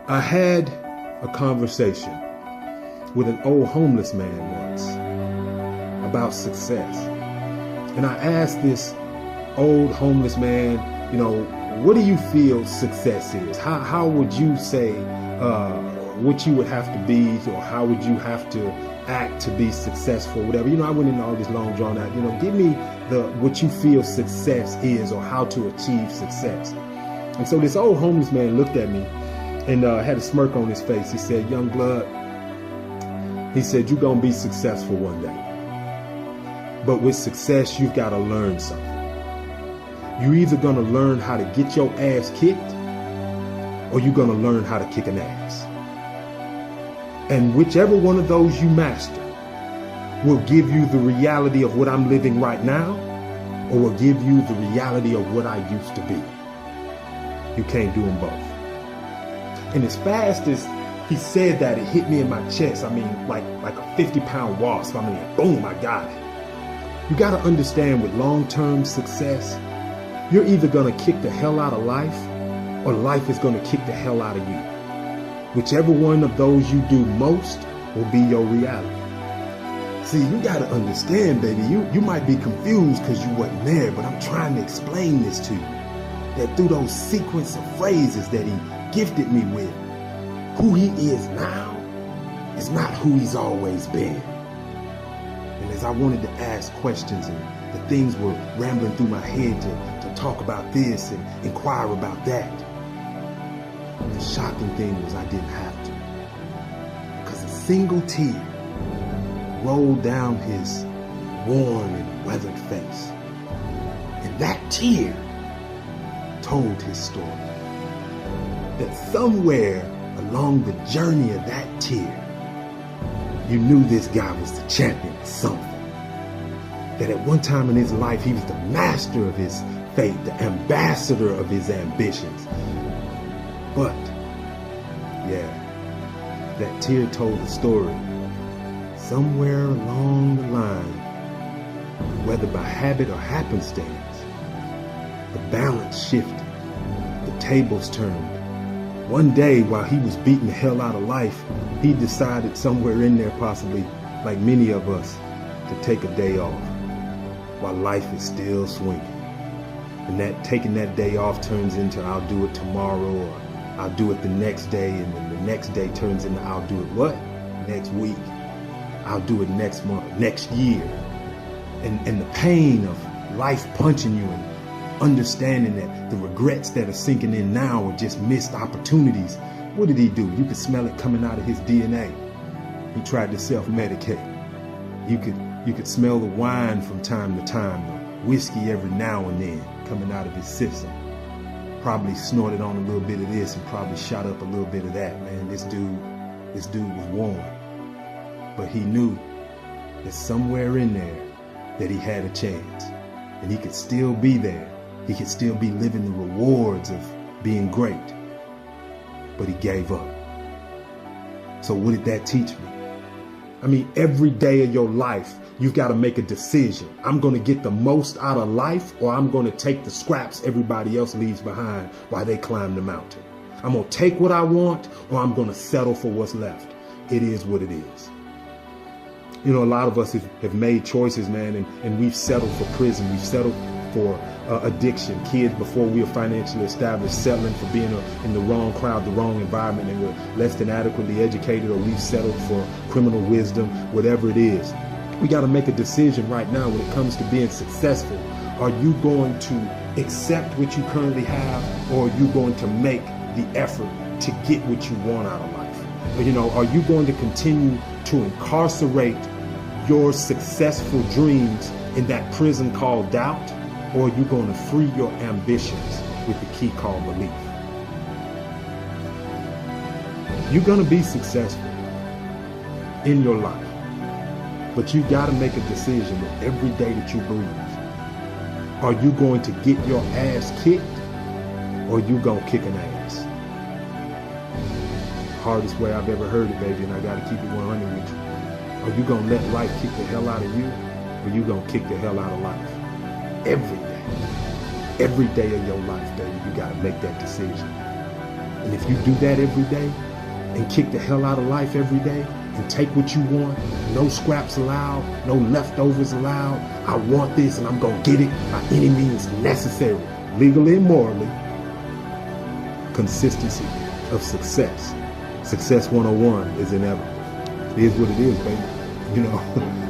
I had a conversation with an old homeless man once about success. And I asked this old homeless man, what do you feel success is? How would you say what you would have to be, or how would you have to act to be successful, whatever? I went into all this long drawn out, give me what you feel success is, or how to achieve success. And so this old homeless man looked at me and had a smirk on his face. He said, "Young blood," he said, "you're going to be successful one day. But with success, you've got to learn something. You're either going to learn how to get your ass kicked, or you're going to learn how to kick an ass. And whichever one of those you master will give you the reality of what I'm living right now, or will give you the reality of what I used to be. You can't do them both." And as fast as he said that, it hit me in my chest. Like a 50-pound wasp. Boom, I got it. You got to understand, with long-term success, you're either going to kick the hell out of life, or life is going to kick the hell out of you. Whichever one of those you do most will be your reality. See, you got to understand, baby, you might be confused because you wasn't there, but I'm trying to explain this to you. That through those sequence of phrases that he gifted me with, who he is now is not who he's always been. And as I wanted to ask questions, and the things were rambling through my head to talk about this and inquire about that, the shocking thing was I didn't have to. Because a single tear rolled down his worn and weathered face. And that tear told his story. That somewhere along the journey of that tear, you knew this guy was the champion of something. That at one time in his life, he was the master of his fate, the ambassador of his ambitions. But, that tear told the story. Somewhere along the line, whether by habit or happenstance, the balance shifted, the tables turned. One day, while he was beating the hell out of life, he decided somewhere in there, possibly like many of us, to take a day off while life is still swinging. And that taking that day off turns into I'll do it tomorrow, or I'll do it the next day, and then the next day turns into I'll do it what? Next week. I'll do it next month, next year. And the pain of life punching you, and understanding that the regrets that are sinking in now are just missed opportunities. What did he do? You could smell it coming out of his DNA. He tried to self-medicate. You could smell the wine from time to time, the whiskey every now and then coming out of his system. Probably snorted on a little bit of this and probably shot up a little bit of that. Man, this dude was warm. But he knew that somewhere in there that he had a chance, and he could still be there. He could still be living the rewards of being great. But he gave up. So what did that teach me? Every day of your life, you've got to make a decision. I'm going to get the most out of life, or I'm going to take the scraps everybody else leaves behind while they climb the mountain. I'm going to take what I want, or I'm going to settle for what's left. It is what it is. A lot of us have made choices, man, and we've settled for prison. We've settled for addiction. Kids, before we were financially established, settling for being in the wrong crowd, the wrong environment, and we're less than adequately educated, or we've settled for criminal wisdom, whatever it is. We got to make a decision right now when it comes to being successful. Are you going to accept what you currently have, or are you going to make the effort to get what you want out of life? Are you going to continue to incarcerate your successful dreams in that prison called doubt, or are you going to free your ambitions with the key called belief? You're going to be successful in your life, but you got to make a decision that every day that you breathe, are you going to get your ass kicked, or are you going to kick an ass? Hardest way I've ever heard it, baby, and I got to keep it 100 with you. Are you going to let life kick the hell out of you, or are you going to kick the hell out of life? Every day of your life, baby, you got to make that decision. And if you do that every day and kick the hell out of life every day and take what you want, no scraps allowed, no leftovers allowed, I want this and I'm going to get it by any means necessary, legally and morally. Consistency of success. Success 101 is inevitable. It is what it is, baby. You know,